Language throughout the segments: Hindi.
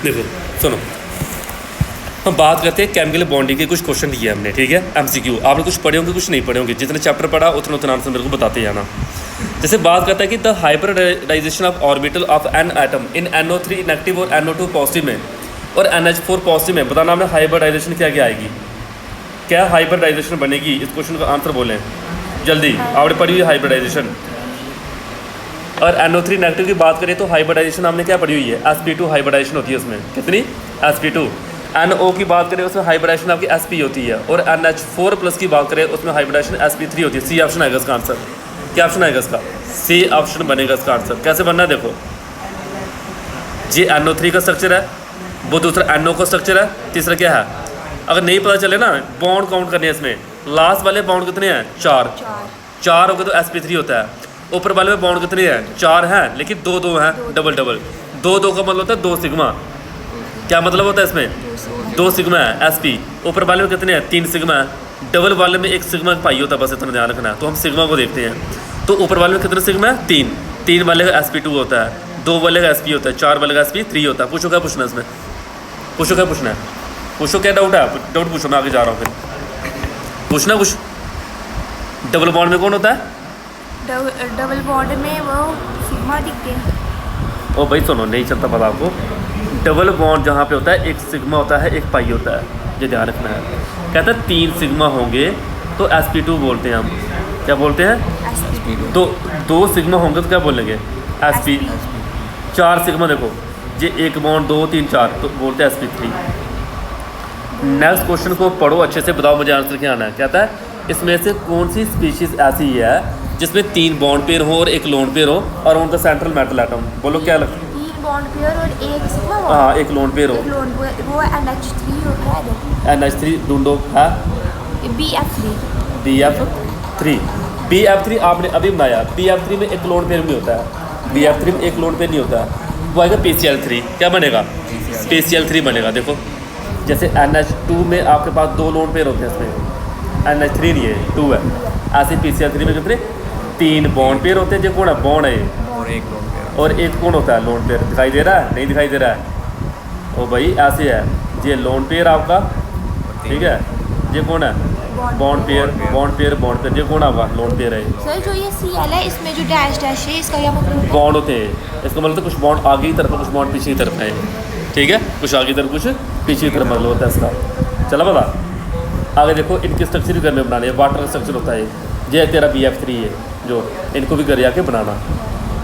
देखो सुनो, हम बात करते हैं केमिकल बॉन्डिंग के कुछ क्वेश्चन दिए हमने, ठीक है, एमसीक्यू। आपने कुछ पढ़े होंगे, कुछ नहीं पढ़े होंगे, जितने चैप्टर पढ़ा उतना उतना आंसर मेरे को बताते जाना। जैसे बात करता है कि the hybridisation of orbital of an atom in NO3 negative और NO2 पॉजिटिव में और NH4 पॉजिटिव में, बताना हमने हाइब्रिडाइजेशन क्या क्या आएगी, क्या हाइब्रिडाइजेशन बनेगी। इस क्वेश्चन का आंसर बोलें जल्दी। आपने पढ़ी हुई हाइब्रिडाइजेशन। और NO3 नेगेटिव की बात करें तो हाइब्रिडाइजेशन हमने क्या पढ़ी हुई है, sp2 हाइब्रिडाइजेशन होती है उसमें, कितनी, sp2। NO की बात करें उसमें हाइब्रिडाइजेशन आपकी sp होती है, और NH4 प्लस की बात करें उसमें हाइब्रिडाइजेशन sp3 होती है। सी ऑप्शन आएगा इसका आंसर। क्या ऑप्शन आएगा इसका, सी ऑप्शन बनेगा इसका आंसर। कैसे बनना है देखो, ये NO3 का स्ट्रक्चर है, वो दूसरा NO का स्ट्रक्चर है, तीसरा क्या है, अगर नहीं पता चले ना बॉन्ड काउंट करने हैं इसमें, लास्ट वाले बॉन्ड कितने हैं, चार हो गए तो sp3 होता है। ऊपर वाले में बॉन्ड कितने हैं, 4 हैं, लेकिन दो हैं, डबल दो का मतलब होता है 2 सिग्मा। क्या मतलब होता है इसमें, 2 सिग्मा है sp। ऊपर वाले में कितने हैं, 3 सिग्मा है। डबल वाले में 1 सिग्मा पाई होता है, बस इतना ध्यान रखना है। तो हम सिग्मा को देखते हैं, तो ऊपर वाले में कितने सिग्मा है, 3 वाले का sp2 होता है, 2 वाले का sp होता है, 4 वाले का sp3 होता है। पूछो क्या पूछना है इसमें, पूछो क्या पूछना है, पूछो क्या डाउट है, डाउट पूछो, मैं आगे जा रहा हूँ फिर पूछना कुछ। डबल बॉन्ड में कौन होता है, डबल बॉन्ड में वो सिग्मा दिखते हैं। ओ भाई सुनो, नहीं चलता पता आपको। डबल बॉन्ड जहाँ पे होता है, एक सिग्मा होता है, एक पाई होता है, ये ध्यान रखना है। कहता है 3 सिग्मा होंगे तो sp2 बोलते हैं हम, क्या बोलते हैं, तो 2 सिग्मा होंगे तो क्या बोलेंगे, sp। 4 सिग्मा देखो, ये 1 बॉन्ड 2 3 4 तो बोलते हैं sp3। नेक्स्ट क्वेश्चन को पढ़ो अच्छे से, बताओ मुझे आंसर क्या आना है। कहता है इसमें से कौन सी स्पीशीज ऐसी है जिसमें 3 बॉन्ड पेयर हो और 1 लोन पेयर हो और on the central metal atom. बोलो क्या लगता है, 3 बॉन्ड पेयर और 1 सिग्मा बॉन्ड। हाँ, 1 लोन पेयर हो, वो NH3 होता है, NH3 ढूंढो है, BF3। BF3 आपने अभी बनाया, BF3 में 1 लोन पेयर भी होता है, BF3 में 1 लोन पेयर नहीं होता है, वो आएगा PCl3। क्या बनेगा, PCl3 बनेगा। देखो जैसे NH2 में आपके पास 2 लोन पेयर होते हैं, इसमें NH3 नहीं है, 2 है। ऐसे PCl3 में कितने, 3 बॉन्ड पेयर होते हैं। जो कौन है, बॉन्ड है, और 1 कौन होता है, लोन पेयर। दिखाई दे रहा है, नहीं दिखाई दे रहा है, ओ भाई ऐसे है, ये लोन पेयर आपका, ठीक है। ये कौन है, बॉन्ड पेयर, ये कौन आपका, लोन पेयर है। सर जो ये Cl है, इसमें जो डैश है, इसका क्या मतलब है, बॉन्ड होते हैं, इसका मतलब कुछ बॉन्ड आगे की तरफ, कुछ बॉन्ड पीछे की तरफ है, ठीक है, कुछ आगे की तरफ, कुछ पीछे की तरफ मतलब होता है इसका। चला पता, आगे देखो इनके स्ट्रक्चर भी घर में बनाने हैं, वाटर का स्ट्रक्चर होता है, ये तेरा BF3 है, जो इनको भी घर आके बनाना।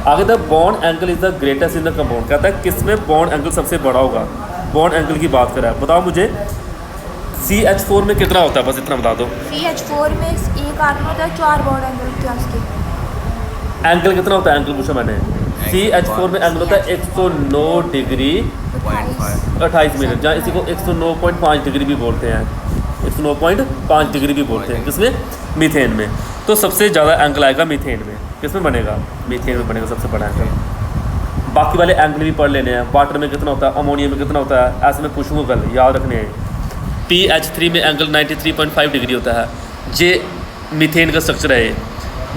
आगे the bond angle is the greatest in the compound. कहता है किसमें बॉन्ड एंगल सबसे बड़ा होगा, बॉन्ड एंगल की बात करा है, बताओ मुझे। CH4 में कितना होता है, बस इतना बता दो। CH4 में 1 आटम होता है, 4 बॉन्ड एंगल क्या उसके, एंगल कितना होता है, एंगल पूछा मैंने। CH4 में एंगल होता है 109 डिग्री 28 मिनट, जहाँ इसी को 109.5 डिग्री भी बोलते हैं, 109.5 डिग्री भी बोलते हैं, किसमें, मीथेन में। तो सबसे ज़्यादा एंगल आएगा मीथेन में। किसमें बनेगा, मीथेन में बनेगा सबसे बड़ा एंगल। बाकी वाले एंगल भी पढ़ लेने हैं, वाटर में कितना होता है, अमोनिया में कितना होता है, ऐसे में पूछूंगा कल, याद रखने हैं। PH3 में एंगल 93.5 डिग्री होता है, जे मीथेन का स्ट्रक्चर है,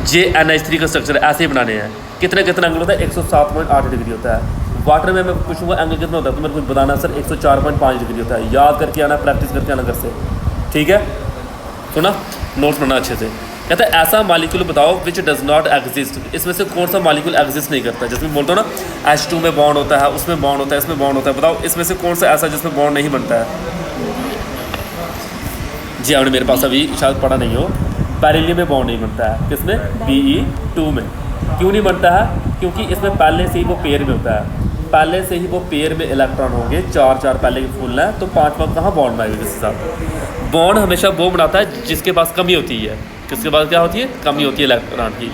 जे NH3 का स्ट्रक्चर है, ऐसे ही बनाने हैं। कितना एंगल होता है, 107.8 डिग्री होता है। वाटर में मैं पूछूंगा एंगल कितना होता है, तो मेरे को बताना सर 104.5 डिग्री होता है। याद करके आना, प्रैक्टिस करके आना घर से, ठीक है। सुना, नोट्स बनाना अच्छे से। कहता है ऐसा मालिक्यूल बताओ विच डज नॉट एग्जिस्ट। इसमें से कौन सा मालिक्यूल एग्जिस्ट नहीं करता, जिसमें बोलते हो ना H2 में बॉन्ड होता है, उसमें बॉन्ड होता है, इसमें बॉन्ड होता है, बताओ इसमें से कौन सा ऐसा जिसमें बॉन्ड नहीं बनता है। जी आपने मेरे पास अभी शायद पढ़ा नहीं हो, बेरिलियम में बॉन्ड नहीं बनता है, किसमें, Be2 में। क्यों नहीं बनता है, क्योंकि इसमें पहले से ही वो पेयर में होता है, पहले से ही वो पेयर में इलेक्ट्रॉन होंगे, 4 पहले के फूल है, तो 5 कहाँ बॉन्ड में आएगी किसी साथ। बॉन्ड हमेशा वो बनाता है जिसके पास कमी होती है, किसके पास क्या होती है, कमी होती है इलेक्ट्रॉन की।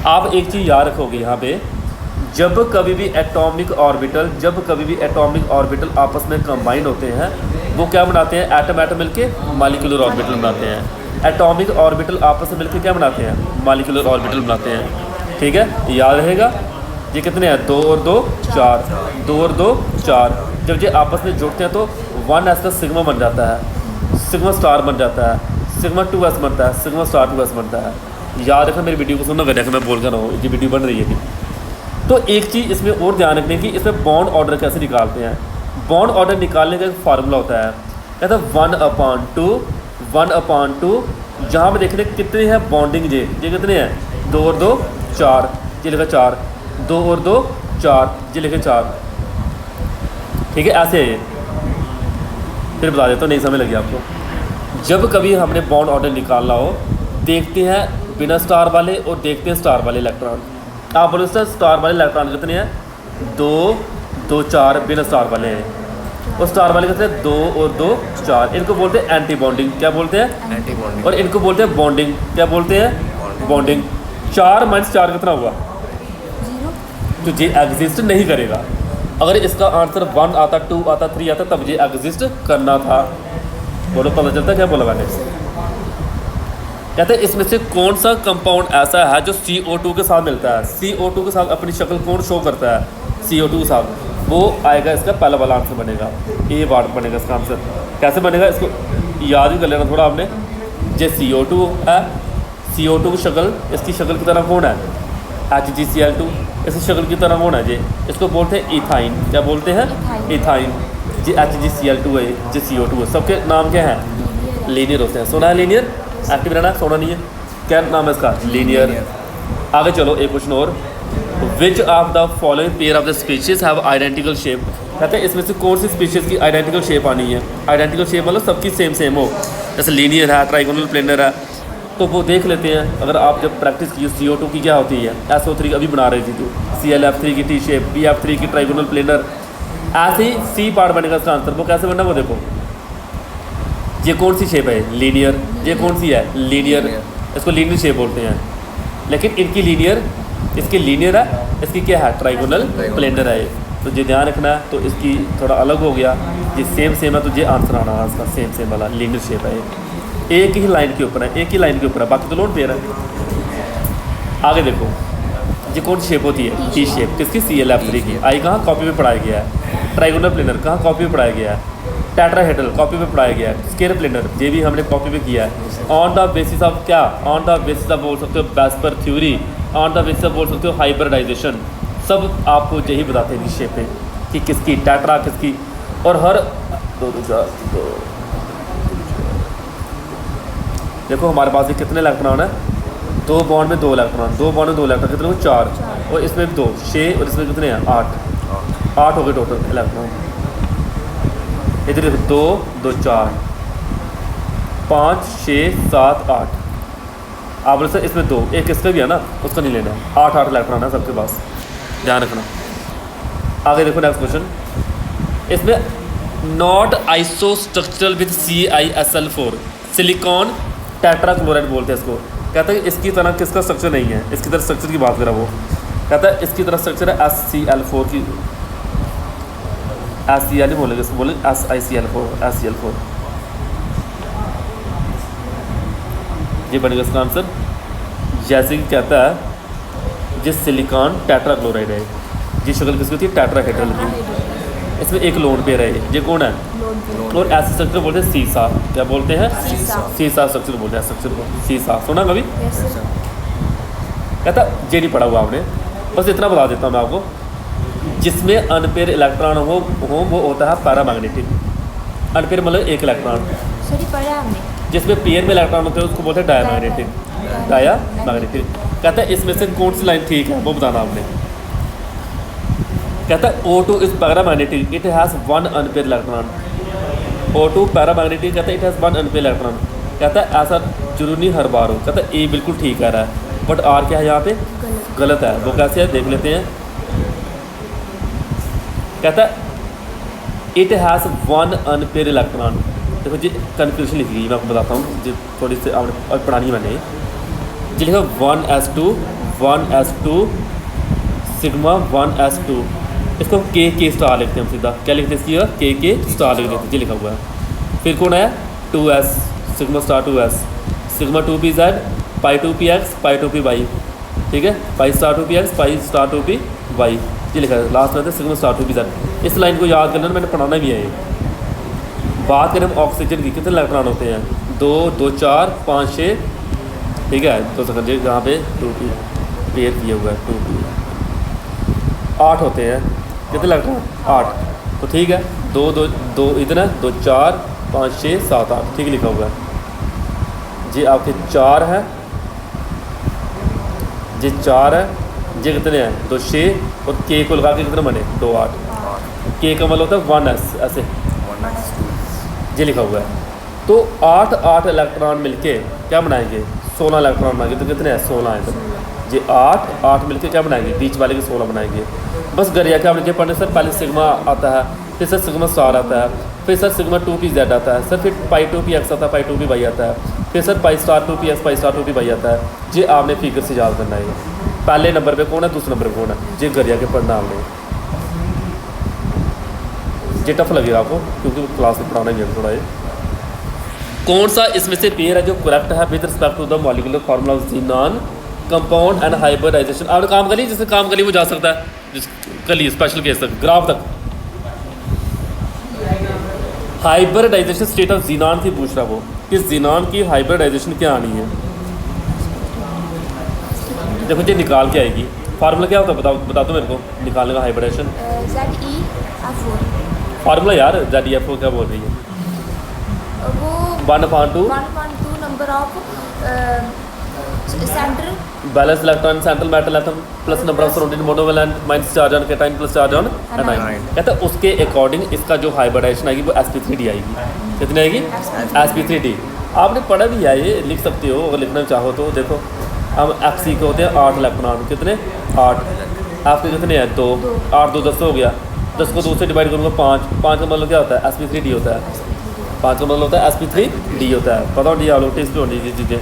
आप एक चीज़ याद रखोगे यहाँ पे, जब कभी भी एटॉमिक ऑर्बिटल आपस में कंबाइन होते हैं, वो क्या बनाते हैं, एटम मिलके मॉलिक्यूलर ऑर्बिटल बनाते हैं। एटॉमिक ऑर्बिटल आपस में मिलके क्या बनाते हैं, मॉलिक्यूलर ऑर्बिटल बनाते हैं, ठीक है, याद रहेगा। ये कितने हैं, 2 और 2 4, 2 और 2 4। जब ये आपस में जुड़ते हैं तो 1s का सिग्मा बन जाता है, सिग्मा स्टार बन जाता है, सिग्मा 2s बनता है, सिग्मा स्टार 2s बनता है। याद रखना, मेरी वीडियो को सुनना, देखना मैं बोल कर रहा हूँ, ये वीडियो बन रही है। तो एक चीज़ इसमें और ध्यान रखने की, इसमें बॉन्ड ऑर्डर कैसे निकालते हैं। बॉन्ड ऑर्डर निकालने का एक फार्मूला होता है, कहता है 1/2 जहाँ पे देखने कितने हैं बॉन्डिंग ये कितने हैं 2 और 2 4, ये लिखा 4, 2 और 2 4, ये लिखे 4, ठीक है ऐसे है ये। फिर बता देता हूँ, नहीं समझ लगी आपको। जब कभी हमने बॉन्ड ऑर्डर निकालना हो, देखते हैं बिना स्टार वाले और देखते हैं स्टार वाले इलेक्ट्रॉन। आप बोलो सर स्टार वाले इलेक्ट्रॉन कितने हैं 2 2 4, बिना स्टार वाले हैं, और स्टार वाले कितने हैं 2 और 2 4। इनको बोलते हैं एंटी बॉन्डिंग, क्या बोलते हैं एंटी बॉन्डिंग। और इनको बोलते हैं बॉन्डिंग, क्या बोलते हैं बॉन्डिंग। 4 - 4 कितना हुआ 0। तो ये एग्जिस्ट नहीं करेगा। अगर इसका आंसर 1 आता 2 आता 3 आता तब ये एग्जिस्ट करना था। बोलो पता चलता क्या बोला मैंने। कहते हैं इसमें से कौन सा कंपाउंड ऐसा है जो CO2 के साथ मिलता है, CO2 के साथ अपनी शक्ल कौन शो करता है CO2 के साथ, वो आएगा इसका पहला वाला आंसर बनेगा, ए वार्ड बनेगा इसका आंसर। कैसे बनेगा इसको याद भी कर लेना थोड़ा आपने। जो CO2 है, CO2 की शक्ल, इसकी शक्ल की तरह कौन है HgCl2, इसकी शक्ल की तरह कौन है जी, इसको बोलते हैं इथाइन, क्या बोलते हैं इथाइन। जी HgCl2 है, जी CO2 है, सबके नाम क्या हैं लीनियर होते हैं। सोना है लीनियर, एक्टिव रहना, सोना नहीं है, क्या नाम है इसका लीनियर। आगे चलो एक क्वेश्चन और, विच of the following pair of the species have identical shape. कहते हैं इसमें से कौन सी स्पीशीज़ की आइडेंटिकल शेप आनी है। आइडेंटिकल शेप मतलब सबकी सेम हो, जैसे लीनियर है, ट्राइगोनल प्लेनर है, तो वो देख लेते हैं। अगर आप जब प्रैक्टिस की CO2 की क्या होती है SO3 अभी बना रही थी तो ClF3 की T शेप, BF3 की ट्राइगोनल प्लेनर, ऐसे ही C पार्ट बनेगा इसका आंसर। वो कैसे बनना वो देखो, ये कौन सी शेप है लीनियर, ये कौन सी है लीनियर, इसको लीनियर शेप बोलते हैं। लेकिन इनकी लीनियर, इसकी लीनियर है, इसकी क्या है ट्राइगोनल प्लेनर है। तो ये ध्यान रखना है। तो इसकी थोड़ा अलग हो गया, ये सेम है, तो ये आंसर आना है इसका सेम वाला लीनियर शेप है। एक ही लाइन के ऊपर है, एक ही लाइन के ऊपर है, बाकी तो लोड पेयर है। आगे देखो ये कौन सी शेप होती है T शेप, किसकी ClF3 की। आई कहाँ कॉपी में पढ़ाया गया है। ट्राइगोनल प्लेनर कहाँ कॉपी में पढ़ाया गया है। टेट्राहेड्रल कॉपी में पढ़ाया गया है। स्केलर प्लेनर ये भी हमने कॉपी में किया है। ऑन द बेसिस ऑफ क्या, ऑन द बेसिस ऑफ बोल सकते हो बेस्पर theory, on the basis of बोल सकते हो हाइब्रिडाइजेशन, सब आपको यही बताते हैं शेप में कि किसकी टेट्रा किसकी। और हर देखो हमारे पास ये कितने इलेक्ट्रॉन है, 2 बॉन्ड में 2 इलेक्ट्रॉन, 2 बॉन्ड में 2 इलेक्ट्रॉन, कितने को 4, और इसमें 2 6, और इसमें कितने हैं 8 हो गए टोटल इलेक्ट्रॉन। इधर देखो 2 2 4 5 6 7 8। आप बोले सर इसमें 2, एक इसका भी है ना, उसका नहीं लेना है। 8 इलेक्ट्रॉन है सबके पास, ध्यान रखना। आगे देखो नेक्स्ट क्वेश्चन, इसमें not iso structural with CiSl4 silicon tetrachloride बोलते हैं इसको। कहता है इसकी तरह किसका स्ट्रक्चर नहीं है, इसकी तरह स्ट्रक्चर की बात करा वो। कहता है इसकी तरह स्ट्रक्चर है SCl4 की, SCl नहीं बोलेंगे इसको, बोलेंगे SiCl4। ये बनेगा इसका आंसर। जैसे कि कहता है जिस सिलिकॉन टेट्राक्लोराइड है, ये शक्ल किसकी होती है टेट्राहेड्रल की, इसमें एक लोन पेयर है, ये कौन है। और ऐसे स्ट्रक्चर बोलते हैं सीसा, क्या बोलते हैं सीसा स्ट्रक्चर बोलते हैं, स्ट्रक्चर को सीसा सुना कभी। कहता ये नहीं पढ़ा हुआ आपने, बस इतना बता देता हूँ मैं आपको। जिसमें अनपेयर इलेक्ट्रॉन हो वो होता है पैरामैग्नेटिक। अनपेयर मतलब एक इलेक्ट्रॉन, सॉरी पढ़ा हमने। जिसमें पेयर में इलेक्ट्रॉन होते हैं उसको बोलते हैं डायमैग्नेटिक, डायमैग्नेटिक। कहता है इसमें से कौन सी लाइन ठीक है वो बताना आपने। कहता है O2 is paramagnetic, it has 1 unpaired electron. O2 paramagnetic, कहता है इट हैज़ 1 अनपेयर इलेक्ट्रॉन। कहता है ऐसा जरूरी नहीं हर बार हो। कहता है ए बिल्कुल ठीक कह रहा है, बट आर क्या है यहाँ पे गलत है। वो कैसे है देख लेते हैं। कहता है इट हैज़ 1 अनपेयर इलेक्ट्रॉन। देखो जी कन्फ्यूजन लिखी गई, मैं आपको बताता हूँ जी, थोड़ी सी आपने पढ़ानी मैंने जी। लिखा 1s2 सिग्मा 1s2, इसको के स्टार लिखते हैं हम सीधा। क्या लिखते हैं इसकी के स्टार लिख देते हैं, ये लिखा हुआ है। फिर कौन है 2s sigma star 2s, sigma 2pz पाई 2px पाई 2py, ठीक है, pi star 2px pi star 2py, ये लिखा है लास्ट में सिग्मा स्टार 2pz। इस लाइन को याद करना, मैंने पढ़ाना भी है ये। बात करें हम ऑक्सीजन की, कितने इलेक्ट्रॉन होते हैं 2 2 4 5 6, ठीक है। तो समझिए यहाँ पे 2p पेयर किया हुआ है, 2p 8 होते हैं। कितने इलेक्ट्रॉन 8। तो ठीक है, दो दो दो इतना 2 4 5 6 7 8 ठीक लिखा हुआ है जी। आपके 4 है जी, 4 है जी, कितने हैं 2 6 और के को लगा के कितने बने 2 8। के का मतलब होता है 1s ऐसे जी लिखा हुआ है। तो 8 8 इलेक्ट्रॉन मिलके क्या बनाएंगे 16 इलेक्ट्रॉन बनाएंगे। तो कितने हैं 16 हैं तो जी 8 8 मिलके क्या बनाएंगे बीच वाले के 16 बनाएंगे। बस गरिया क्या लिखे पढ़ने सर, पहले सिग्मा आता है, फिर सर सिग्मा स्टार आता है, फिर सर सिग्मा 2p z आता है सर, फिर पाई 2p x आता है, पाई 2p y आता है, फिर sir pi star 2p x pi star 2p y आता है जी। आपने फिगर से याद करना है पहले नंबर पे कौन है दूसरे नंबर पे कौन है जी। गरिया के पढ़ना आपने जी, टफ लगेगा आपको क्योंकि क्लास में पढ़ाना ही है थोड़ा ये। कौन सा इसमें से पेयर है जो करेक्ट है with respect to the molecular formula of xenon compound and hybridisation. आपने काम कर ली, जिसने काम कर ली वो जा सकता है, जिस कर ली स्पेशल केस तक ग्राफ तक। हाइब्रिडाइजेशन स्टेट ऑफ ज़ीनान की पूछ रहा वो कि ज़ीनान की हाइब्रिडाइजेशन क्या आनी है। देखो ये निकाल के आएगी, फार्मूला क्या होता है बता दो मेरे को निकालने का हाइब्रिडाइजेशन। ZeF4 फार्मूला यार ZeF4 क्या बोल रही है वो 1/2 number of centre balance electron central metal atom plus number of surrounding monovalent minus charge on cation plus charge on A9. कहता है उसके अकॉर्डिंग इसका जो हाइब्रिडाइजेशन आएगी वो sp3d आएगी। कितनी आएगी sp3d। आपने पढ़ा भी है ये, लिख सकते हो अगर लिखना चाहो तो। देखो हम Fc के होते हैं 8 इलेक्ट्रॉन, कितने 8, आपके कितने हैं 2 8 2 10 हो गया, 10 को 2 से डिवाइड करूँगा 5 5 का मतलब क्या होता है sp3d होता है, 5 का मतलब होता है sp3d होता है। पता हो डी आलो टेस्ट होनी ये चीज़ें।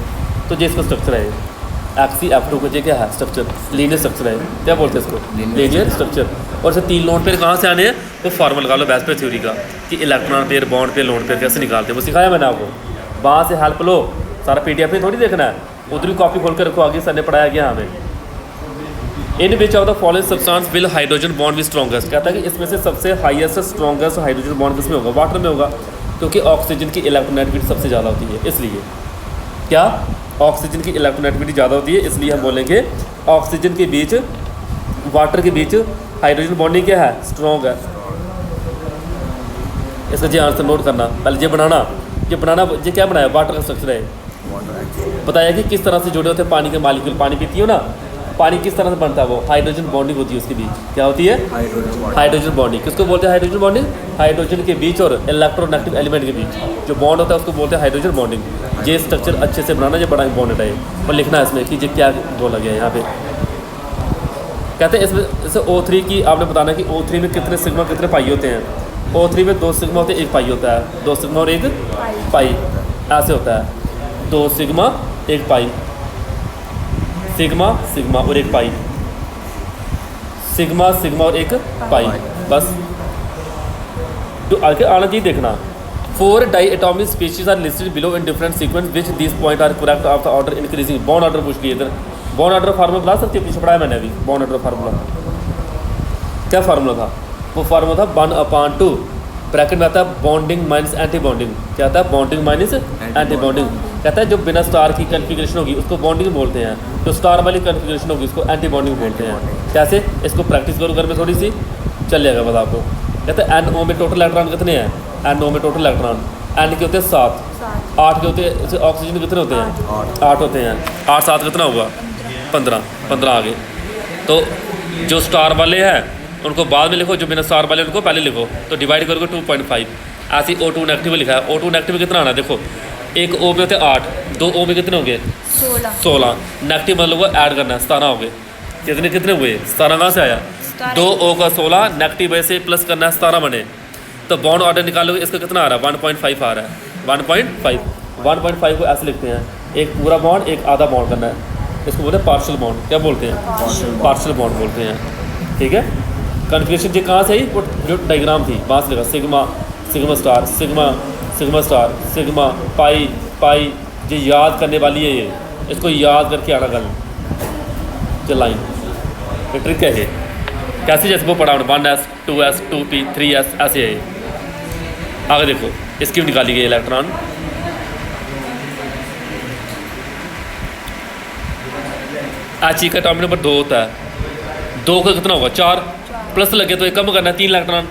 तो ये इसका स्ट्रक्चर है Fc F2 का ये क्या है स्ट्रक्चर, लीनियर स्ट्रक्चर है, क्या बोलते हैं इसको लीनियर स्ट्रक्चर। और इसे 3 लोन पेयर कहाँ से आने हैं वो फॉर्मूला लगा लो बेस्ट पेयर थ्योरी का कि electron pair bond pair lone pair कैसे निकालते हैं, वो सिखाया मैंने आपको। वहाँ से हेल्प लो, सारा PDF में थोड़ी देखना है, उधर भी कॉपी खोल कर रखो, आगे सर ने पढ़ाया गया हमें। In which of the following substance will hydrogen bond भी स्ट्रॉन्गेस्ट। कहता है कि इसमें से सबसे हाईएस्ट स्ट्रॉन्गेस्ट हाइड्रोजन बॉन्ड किसमें होगा, वाटर में होगा, क्योंकि ऑक्सीजन की इलेक्ट्रोनेगेटिविटी सबसे ज़्यादा होती है। इसलिए क्या ऑक्सीजन की इलेक्ट्रोनेगेटिविटी ज़्यादा होती है, इसलिए हम बोलेंगे ऑक्सीजन के बीच वाटर के बीच हाइड्रोजन बॉन्डिंग क्या है स्ट्रॉन्ग है। इसका जी आंसर नोट करना, पहले ये बनाना ये क्या बनाया वाटर का स्ट्रक्चर है। बताया कि किस तरह से जुड़े होते हैं पानी के मालिक्यूल, पानी पीती हो ना, पानी किस तरह से बनता है वो हाइड्रोजन बॉन्डिंग होती है उसके बीच, क्या होती है हाइड्रोजन बॉन्डिंग। किसको बोलते हैं हाइड्रोजन बॉन्डिंग, हाइड्रोजन के बीच और इलेक्ट्रोनेगेटिव एलिमेंट के बीच जो बॉन्ड होता है उसको बोलते हैं हाइड्रोजन बॉन्डिंग। ये स्ट्रक्चर अच्छे से बनाना, ये बड़ा इंपॉर्टेंट है और लिखना है इसमें कि ये क्या बोला गया है यहाँ पे। कहते हैं इसमें जैसे O3 की आपने बताना कि O3 में कितने सिग्मा कितने पाई होते हैं। O3 में 2 सिग्मा होते हैं 1 पाई होता है, 2 सिग्मा और 1 पाई ऐसे होता है, 2 सिग्मा 1 पाई, सिग्मा सिग्मा और 1 पाई, सिग्मा सिग्मा और 1 पाई, बस। तो आगे आना चाहिए देखना। 4 diatomic species are listed below in different sequence which this point are correct of the order increasing. Bond order पूछ लिए इधर, बॉन्ड ऑर्डर फार्मूला बता सकते हो, पीछे पढ़ाया मैंने अभी। बॉन्ड ऑर्डर फार्मूला क्या फार्मूला था, वो फार्मूला था 1/2 ब्रैकेट में आता है बॉन्डिंग माइनस एंटी बॉन्डिंग। क्या आता है बॉन्डिंग माइनस एंटी बॉन्डिंग। कहता है जो बिना स्टार की कन्फिग्रेशन होगी उसको बॉन्डिंग बोलते हैं, जो स्टार वाली कन्फिग्रेशन होगी उसको एंटी बॉन्डिंग बोलते हैं। कैसे, इसको प्रैक्टिस करो घर में थोड़ी सी, चल जाएगा बता आपको। कहते हैं NO में टोटल इलेक्ट्रॉन कितने हैं, NO में टोटल इलेक्ट्रॉन N के होते हैं 7, 8 के होते हैं, ऑक्सीजन कितने होते हैं 8 होते हैं, 8 7 कितना होगा 15 आ गए। तो जो स्टार वाले हैं उनको बाद में लिखो, जो बिना स्टार वाले उनको पहले लिखो, तो डिवाइड करोगे 2.5। ऐसे ही O2 नेगेटिव में लिखा है, O2 नेगेटिव में कितना आना है देखो, एक O में होते हैं 8, 2 O में कितने होंगे 16 नेगेटिव मतलब वो ऐड करना है 17 हो गए। कितने हुए 17 कहाँ से आया 2 O का 16 नेगेटिव से प्लस करना है 17 बने। तो बॉन्ड ऑर्डर निकालोगे इसका कितना आ रहा है 1.5 आ रहा है 1.5 को ऐसे लिखते हैं, एक पूरा बॉन्ड एक आधा बॉन्ड करना है, इसको बोलते हैं पार्शियल बॉन्ड। क्या बोलते हैं पार्शियल बॉन्ड बोलते हैं। ठीक है, कन्फ्यूजन ये कहाँ से आई, वो जो डायग्राम थी वहाँ से लगा sigma sigma star sigma sigma star sigma pi pi, ये याद करने वाली है, ये इसको याद करके आना कल जो लाइन ये ट्रिक है। ये कैसे जैसे वो पढ़ा 1s 2s 2p 3s ऐसे है। आगे देखो इसकी भी निकाली गई इलेक्ट्रॉन, He का एटॉमिक नंबर 2 होता है, 2 का कितना होगा 4 प्लस लगे तो एक कम करना है 3 इलेक्ट्रॉन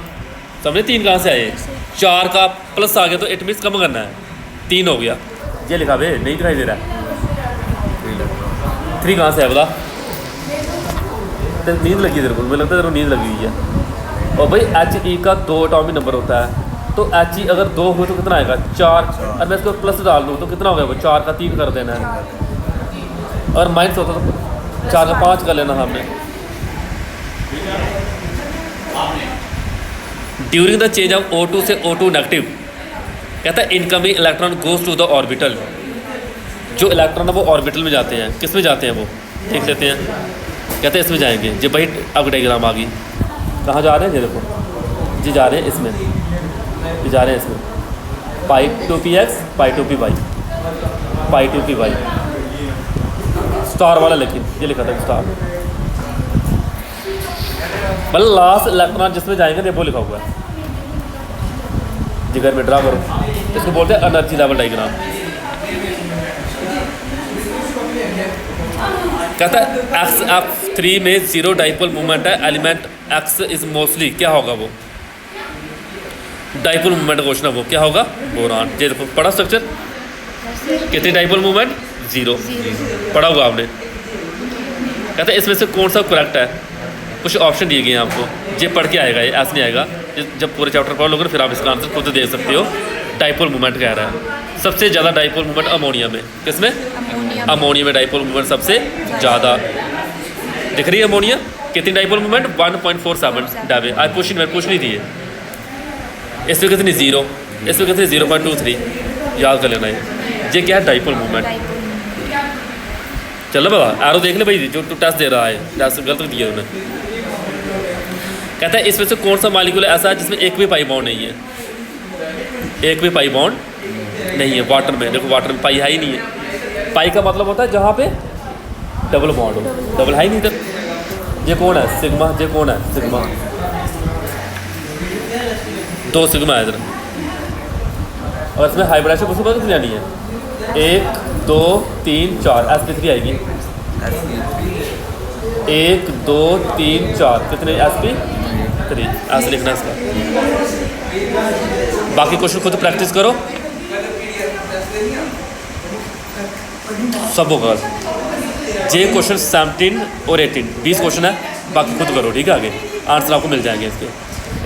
समझे? 3 कहाँ से आए? 4 का प्लस आ गया तो इट मीन्स कम करना है, 3 हो गया। ये लिखा बे, नहीं दिखाई दे रहा है। 3 कहाँ से है बता? नींद लगी है तेरे को, मुझे लगता है तेरे को नींद लगी हुई है। और भाई HE का 2 एटॉमिक नंबर होता है, तो HE अगर 2 हो तो कितना आएगा? 4। और मैं इसको प्लस डाल दूँ तो कितना हो गया? वो 4 का 3 कर देना है। और माइनस होता तो 4 का 5 कर लेना हमने। During the change of O2 से O2 नेगेटिव, कहता है incoming electron goes to the orbital. जो इलेक्ट्रॉन है वो ऑर्बिटल में जाते हैं। किस में जाते हैं वो? देख लेते हैं। कहते हैं इसमें जाएंगे। जो भाई अब डायग्राम आ गई, कहाँ जा रहे हैं? ये देखो, जी जा रहे हैं इसमें, ये जा रहे हैं इसमें। Pi two p x, pi two p y, pi two p y, star वाला, लेकिन ये लिखा था स्टार। मतलब लास्ट इलेक्ट्रॉन जिसमें जाएंगे वो लिखा हुआ है। जिगर में ड्रा करो, इसको बोलते हैं एनर्जी लेवल डायग्राम। कहता है F3 में 0 डाइपोल मूवमेंट है, एलिमेंट X इज मोस्टली, क्या होगा वो? डाइपोल मूवमेंट क्वेश्चन है वो, क्या होगा? बोरान। ये देखो पढ़ा स्ट्रक्चर, कितनी डाइपोल मूवमेंट? 0 पढ़ा हुआ आपने। कहता है इसमें से कौन सा करेक्ट है? कुछ ऑप्शन दिए गए हैं आपको, ये पढ़ के आएगा, ये ऐसे नहीं आएगा। जब पूरे चैप्टर पढ़ लोगे फिर आप इसका आंसर खुद देख सकते हो। डाइपोल मूवमेंट कह रहा है, सबसे ज़्यादा डाइपोल मूवमेंट अमोनिया में। किसमें? अमोनिया में डाइपोल मूवमेंट सबसे ज़्यादा। दिख रही है अमोनिया? कितनी डाइपोल मूवमेंट? 1.47 डाबे। आज क्वेश्चन में पूछ नहीं दिए। इसमें कितनी? 0। इसमें कितनी? 0.23। याद कर लेना ये क्या है? Dipole movement. चलो बाबा आरो देख ले भाई, जो तू टेस्ट दे रहा है, टेस्ट गलत दिया उन्हें। कहता है इसमें से कौन सा मॉलिक्यूल ऐसा है जिसमें एक भी पाई बॉन्ड नहीं है? एक भी पाई बॉन्ड नहीं है। वाटर में देखो, वाटर में पाई है ही नहीं है। पाई का मतलब होता है जहाँ पे डबल बॉन्ड हो, डबल है ही नहीं इधर। ये कौन है? सिग्मा। ये कौन है? सिग्मा। 2 सिग्मा है इधर। और इसमें हाइब्रिडेशन उसके बाद कितनी आनी है? 1 2 3 4, sp3 आएगी। 1 2 3 4 कितने? sp3 ऐसे लिखना है इसका। बाकी क्वेश्चन खुद प्रैक्टिस करो, सब होगा। जे क्वेश्चन 17 और 18 20 क्वेश्चन है, बाकी खुद करो, ठीक है? आगे आंसर आपको मिल जाएंगे इसके।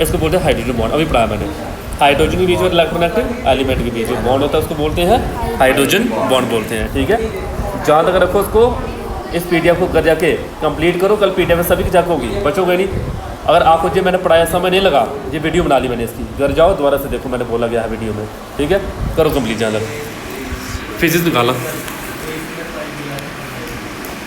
इसको बोलते हैं हाइड्रोजन बॉन्ड, अभी पढ़ाया मैंने। हाइड्रोजन के बीच में इलेक्ट्रोनेगेटिव एलिमेंट के बीच में बॉन्ड होता है, उसको बोलते हैं हाइड्रोजन बॉन्ड बोलते हैं, ठीक है? जहाँ तक रखो उसको, इस PDF को कर जाके कंप्लीट करो। कल PDF में सभी की जाके होगी, बचोगे नहीं। अगर आपको जो मैंने पढ़ाया समय नहीं लगा, ये वीडियो बना ली मैंने इसकी, घर जाओ दोबारा से देखो, मैंने बोला गया है वीडियो में, ठीक है? करो कंप्लीट। जहाँ तक फिजिक्स निकाला